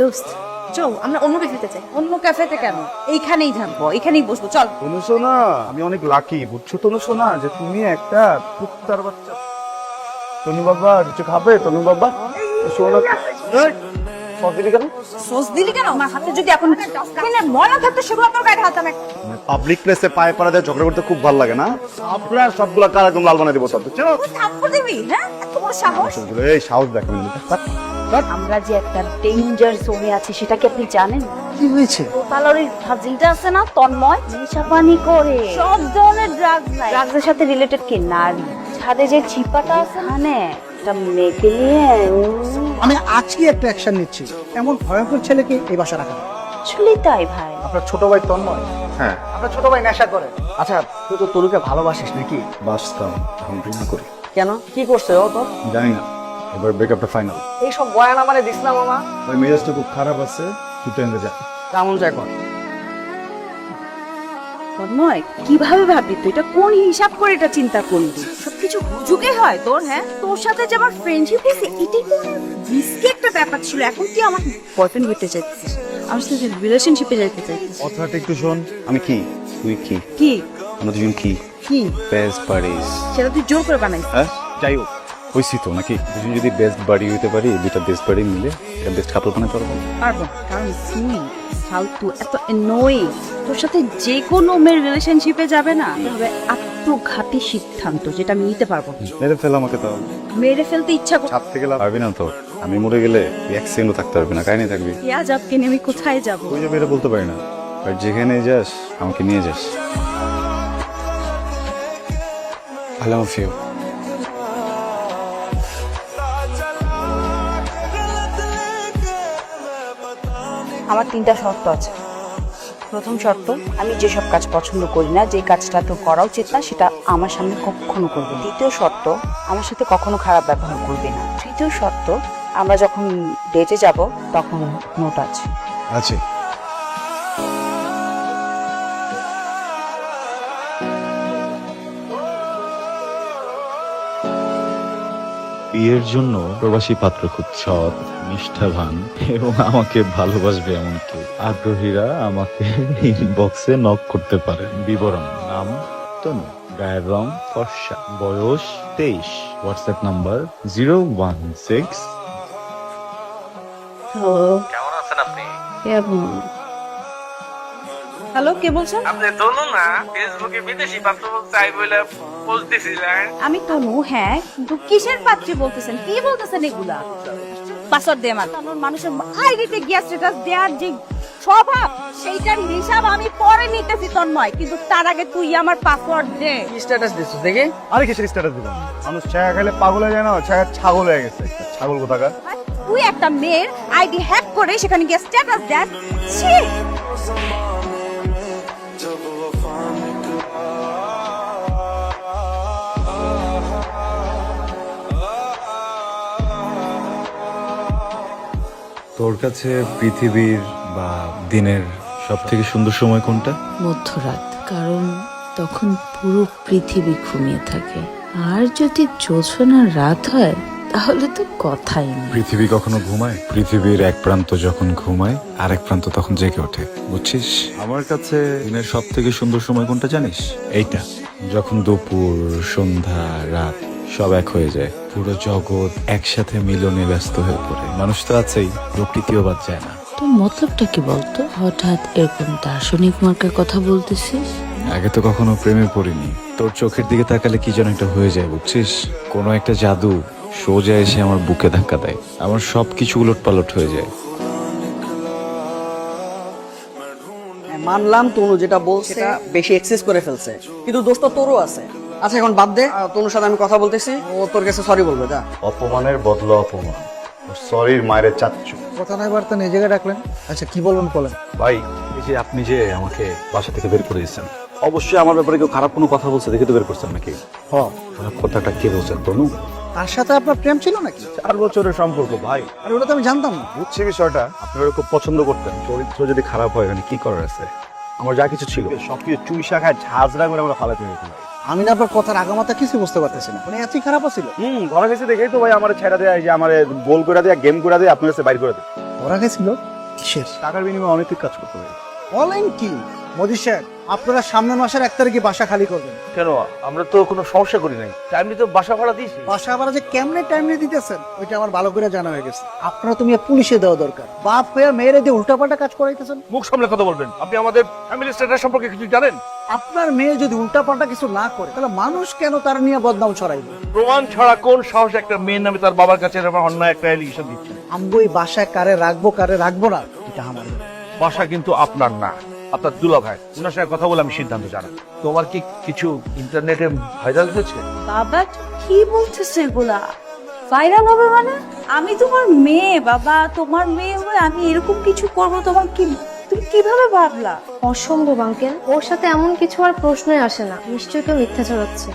দোস্ত চল আমরা অন্য ক্যাফেতে যাই। অন্য ক্যাফেতে কেন? এইখানেই থাকবো, এখানেই বসবো, চল। তনু সোনা, আমি অনেক লাকি বুঝছো তনু সোনা, যে তুমি একটা কুত্তার বাচ্চা। তনু বাবা কিছু খাবে? তনু বাবা সোনা সসদিলি কেন? সস দিলি কেন? আমার হাতে যদি এখন ময়লা থাকতো সেগুলো তোর গায়ে ঢালতাম। পাবলিক প্লেসে পায়ে পাড়া দিয়ে ঝগড়া করতে খুব ভালো লাগে না? আপনার সবগুলা কার একদম লাল বানাই দেবো সব। চলো তুই থাপ্পড় দিবি? হ্যাঁ, এত বড় সাহস। এই সাহস দেখবেন। আমরা যে একটা ডেঞ্জার জোনে আছি সেটা কি আপনি জানেন? কি হয়েছে? পার্লারের ফাজিলটা আছে না তন্ময়, নেশাপানি করে সব ধরনের ড্রাগস নাই। ড্রাগসের সাথে রিলেটেড কি নারী। ছাদে যে চিপাটা আছে না, এটা মেয়েকে নিয়ে আমি আজকে একটা অ্যাকশন নিচ্ছি। এমন ভয়ঙ্কর ছেলেকে এই বাসা রাখা যাবে না। আসলে তাই ভাই। আপনার ছোট ভাই তন্ময়, হ্যাঁ আপনার ছোট ভাই নেশা করে। আচ্ছা তুই তো তরুকে ভালোবাসিস নাকি? বাসতাম, এখন ঘৃণা করি। কেন, কি করছে ও তো? জানি না, এবার ব্রেকআপটা ফাইনাল। এইসব বয়ান আমারে দিস না মামা। ভাই মেজাজটা খুব খারাপ আছে, তুই এনে যা। কেমন যায় কর। তন্ময় কিভাবে ভাবলি তুই? এটা কোন হিসাব করে এটা চিন্তা করলি? সবকিছু হুজুগে হয় তোর। হ্যাঁ, তোর সাথে যে আমার ফ্রেন্ডশিপ হয়েছে এটাই তো রিস্কি একটা ব্যাপার ছিল। এখন তুই আমার বয়ফ্রেন্ড হতে চাইছিস, আমার সাথে রিলেশনশিপে যাইতে চাইছিস। কথাটা একটু শোন। আমি কি, তুই কি, কি আমরা দুজন কি কি বেস্ট বাড়িস? সেটা তুই জোর করে বানাইছিস। হ্যাঁ যাই হোক, হয়েছি তো নাকি? দুজন যদি বেস্ট বাড়ি হইতে পারি, দুটা বেস্ট বাড়ি মিলে একটা বেস্ট কাপল বানাতে পারবো। পারবো, কারণ তুই ফালতু এত অ্যানোয়িং। তোর সাথে যে কোনো মেয়ের রিলেশনশিপে যাবে না, তবে আত্মঘাতী সিদ্ধান্ত যেটা আমি নিতে পারবো না। মেরে ফেল আমাকে তো। মেরে ফেলতে ইচ্ছা করছে। ছাদ থেকে পারবি না তো? আমি মরে গেলে এক সেকেন্ডও থাকতে পারবি না, কাহিনী থাকবি। পেঁয়াজ আপকে নিয়ে আমি কোথায় যাবো? ওই যাবে এটা বলতে পারি না, আর যেখানে যাস আমাকে নিয়ে যাস। I love you. আমার 3টা শর্ত আছে। প্রথম শর্ত, আমি যেসব কাজ পছন্দ করি না, যে কাজটা তো করা উচিত না, সেটা আমার সামনে কখনো করবে। দ্বিতীয় শর্ত, আমার সাথে কখনো খারাপ ব্যবহার করবে না। তৃতীয় শর্ত, আমরা যখন ডেটে যাব তখন নো টাচ। আছে বিয়ের জন্য প্রবাসী পাত্র খুব সৎ, নিষ্ঠাবান এবং আমাকে ভালোবাসবে এমন কেউ। আগ্রহীরা আমাকে ইনবক্সে নক করতে পারেন। বিবরণ: নাম তনু, গায়ের রং ফর্সা, বয়স 23, হোয়াটসঅ্যাপ নাম্বার 016। কেমন আছেন আপনি? হ্যালো, কে বলছেন? আপনি তনু না? ফেসবুকে বিদেশি পাত্র চাই বলে পোস্ট দিছিলেন। আমি তনু। হ্যাঁ, কিন্তু কিসের পাত্রী বলতেছেন? কি বলতেছেন এগুলা? পাসওয়ার্ড দে আমার। মানুষের আইডিতে গিয়ে স্ট্যাটাস দেওয়ার যে স্বভাব, সেইটার হিসাব আমি পরে নিতেছি তন্ময়, কিন্তু তার আগে তুই আমার পাসওয়ার্ড দে। কি স্ট্যাটাস দিছিস দেখি? আরে কিসের স্ট্যাটাস দিলাম? মানুষ ছায়া খেলে পাগল হয়ে যায় না? ছায়া ছাগল হয়ে গেছে, ছাগল কোথাকার। তুই একটা মেয়ের আইডি হ্যাক করে সেখানে গিয়ে স্ট্যাটাস দেন। ছি! তোর কাছে পৃথিবীর বা দিনের সব থেকে সুন্দর সময় কোনটা? মধ্যরাত, কারণ তখন পুরো পৃথিবী ঘুমিয়ে থাকে। আর যদি জোছনার রাত হয় তাহলে তো কথাই নেই। পৃথিবী কখনো ঘুমায়? পৃথিবীর এক প্রান্ত যখন ঘুমায় আর এক প্রান্ত তখন জেগে ওঠে, বুঝছিস? আমার কাছে দিনের সব থেকে সুন্দর সময় কোনটা জানিস? এইটা, যখন দুপুর, সন্ধ্যা, রাত সব এক হয়ে যায়, পুরো জগৎ একসাথে মিলনে ব্যস্ত হয়ে পড়ে। মানুষ তো আছেই, প্রকৃতিও বাদ যায় না। তো মতলবটা কি বলতো? হঠাৎ এরকম দার্শনিক মার্কার কথা বলতেছিস? আগে তো কখনো প্রেমে পড়িনি, তোর চোখের দিকে তাকালে কি যেন একটা হয়ে যায়, বুঝছিস? কোনো একটা জাদু সোজা এসে আমার বুকে ধাক্কা দেয়, আমার সবকিছু উলট পালট হয়ে যায়। মানলাম তনু যেটা বলছে সেটা বেশি এক্সেস করে ফেলছে, কিন্তু দোষ তো তোরও আছে। আচ্ছা এখন বাদ দে, তনুর সাথে আমি কথা বলতেছি, ও তোর কাছে সরি বলবে। যা। অপমানের বদলা অপমান, সরির মায়ের চাচ্ছু। কথা নয় বার্তা নিয়ে জায়গায় ডাকলেন। আচ্ছা কি বলবেন বলেন। ভাই, এই যে আপনি যে আমাকে বাসা থেকে বের করে দিয়েছেন, অবশ্যই আমার ব্যাপারে কেউ খারাপ কোনো কথা বলছে দেখে তো বের করছেন নাকি? খারাপ কথাটা কে বলছেন? তনু? তার সাথে আপনার প্রেম ছিল নাকি? 4 বছরের সম্পর্ক ভাই। আর ওটা তো আমি জানতাম না। বুঝছি বিষয়টা, আপনারা খুব পছন্দ করতেন। চরিত্র যদি খারাপ হয় মানে কি করার আছে? আমার যা কিছু ছিল সবকিছু চুইশা খায় ঝাঁঝরা করে আমরা ফালাতে হয়েছিল। আমি না আপনার কথার আগামাতা কিছু বুঝতে পারতেছি না। মানে এতই খারাপ ছিল? ঘরে গেছে দেখেই তো ভাই আমার ছেড়া দেয়, যে আমার গোল করে দেয়, গেম করে দেয়, আপনার কাছে বাইর করে দেয়। ও ওরা গেছিল কিসের টাকার বিনিময়ে অনৈতিক কাজ করতে হবে। বলেন কি মোদি সাহেব, আপনারা সামনের মাসের 1 তারিখে বাসা খালি করবেন। কেন আমরা তো কোনো সমস্যা করি নাই, টাইমলি তো বাসা ভাড়া দিয়েছি। বাসা ভাড়া যে কেমনে টাইমলি দিতেছেন ওইটা আমার ভালো করে জানা হয়ে গেছে। আপনারা তুমি পুলিশে দেওয়া দরকার, বাপ হয়ে মেয়েরে দিয়ে উল্টাপাল্টা কাজ করাইতেছেন। মুখ সামলে কথা বলবেন। আপনি আমাদের ফ্যামিলি স্ট্যাটাস সম্পর্কে কিছু জানেন? আপনার মেয়ে যদি উল্টাপাল্টা কিছু না করে তাহলে মানুষ কেন তার নিয়ে বদনাম ছড়াইবে? প্রমাণ ছাড়া কোন সাহস একটা মেয়ের নামে তার বাবার কাছে এরকম অন্যায় একটা এলিগেশন দিচ্ছে? আমগো এই বাসায় কারে রাখবো না এটা আমার ব্যাপার। বাসা কিন্তু আপনার না, আপনার দুলা ভাই। ওনার সঙ্গে কথা বলে আমি সিদ্ধান্ত জানাব। তোমার কি কিছু ইন্টারনেটে ভাইরাল হয়েছে? বাবা কি বলতেছে এগুলা? ভাইরাল হবে মানে? আমি তোমার মেয়ে বাবা, তোমার মেয়ে হয়ে আমি এরকম কিছু করবো তোমার কি, তুমি কিভাবে ভাবলা? অসম্ভব আঙ্কেল, ওর সাথে এমন কিছু আর প্রশ্নই আসে না। নিশ্চয়ই কেউ মিথ্যা ছড়াচ্ছে।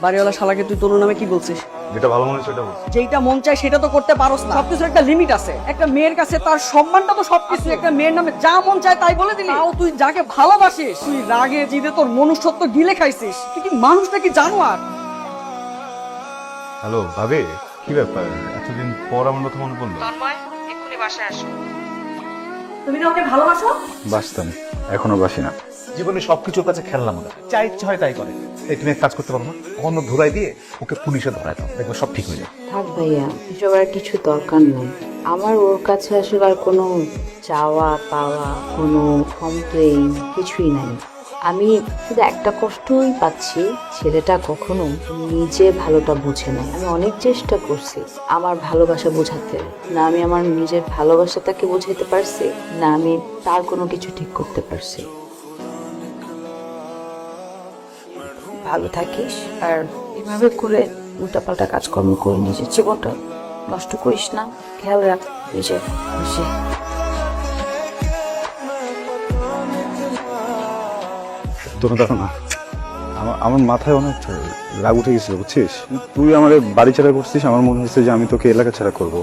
বাড়িওয়ালা শালাকে তুই তোর নামে কি বলছিস? যেটা ভালো মনে হচ্ছে সেটা বল। যেটা মন চায় সেটা তো করতে পারোস না। সবকিছুর একটা লিমিট আছে। একটা মেয়ের কাছে তার সম্মানটা তো সবকিছু। একটা মেয়ের নামে যা মন চায় তাই বলে দিলি। তাও তুই যাকে ভালোবাসিস, তুই রাগে জিদে তোর মনুষ্যত্ব গিলে খাইছিস। তুই কি মানুষটা কি জানোয়ার? হ্যালো ভাবি, কি ব্যাপার এতদিন পর আমার কথা মনে পড়লো? এক্ষুনি বাসায় আসো। তুমি না ওকে ভালোবাসো? বাসতাম, এখনো বাসি না। জীবনে সবকিছুর কাছে খেললাম না, যা ইচ্ছা হয় তাই করে। এই তুমি এক কাজ করতে পারো না, অন্য ধরাই দিয়ে ওকে পুলিশে ধরাই দাও, দেখবে সব ঠিক হয়ে যাবে। থাক ভাইয়া, এসব আর কিছু দরকার নেই। আমার ওর কাছে আসলে আর কোনো চাওয়া পাওয়া, কোনো কমপ্লেইন কিছুই নাই। আমি শুধু একটা কষ্টই পাচ্ছি, ছেলেটা কখনো নিজে ভালোটা বুঝে না। আমি অনেক চেষ্টা করছি আমার ভালোবাসা বোঝাতে, না আমি আমার নিজের ভালোবাসা তাকে বোঝাতে পারছি, না আমি তার কোনো কিছু ঠিক করতে পারছি। ভালো থাকিস, আর এভাবে করে উল্টাপাল্টা কাজকর্ম করে নিজের জীবনটা নষ্ট করিস না। খেয়াল রাখ নিজের খুশি। তোর দাঁড়ো না, আমার মাথায় অনেক রাগ উঠে গেছিল বুঝছিস। তুই আমার বাড়ি ছাড়া করছিস, আমার মনে হচ্ছে যে আমি তোকে এলাকা ছাড়া করবো।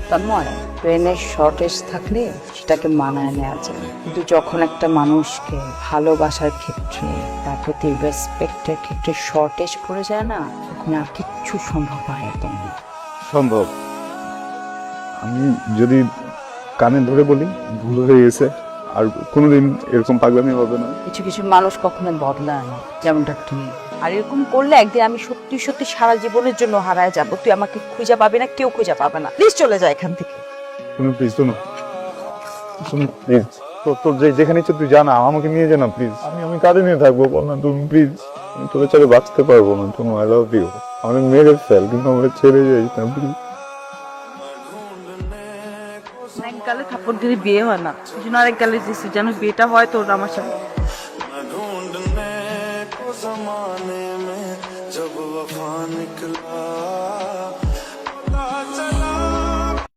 তন্ময়, ব্রেনের শর্টেজ থাকলে সেটাকে মানায় নেওয়া যায়, কিন্তু যখন একটা মানুষকে ভালোবাসার ক্ষেত্রে, তার প্রতি রেসপেক্টের ক্ষেত্রে শর্টেজ পড়ে যায় না, তখন আর কিচ্ছু সম্ভব হয় একদম না। সম্ভব। আমি যদি কানে ধরে বলি ভুল হয়ে গেছে, আর কোনোদিন এরকম পাগলামি হবে না। কিছু কিছু মানুষ কখনো বদলায় না, যেমনটা তুই। আর এরকম করলে একদিন আমি সত্যি সত্যি সারা জীবনের জন্য হারায় যাব। তুই আমাকে খুঁজে পাবি না, কেউ খুঁজে পাবে না। প্লিজ চলে যা এখান থেকে। তুমি প্লিজ শোনো, প্লিজ তোর যেখানে ইচ্ছে তুই জানা, আমাকে নিয়ে জানা প্লিজ। আমি কাঁদে নিয়ে থাকবো বল না তুমি প্লিজ। আমি তোকে ছেড়ে বাঁচতে পারবো না, তুমি আই লাভ ইউ। আমি মেরে ফেল, কিন্তু আমরা ছেড়ে যাই না প্লিজ। এক গালে থাপ্পড় দিলে বিয়ে হয় না, এই জন্য আরেক গালে দিচ্ছি যেন বিয়েটা হয় তোর আমার সাথে। जमाने में जब वफा निकला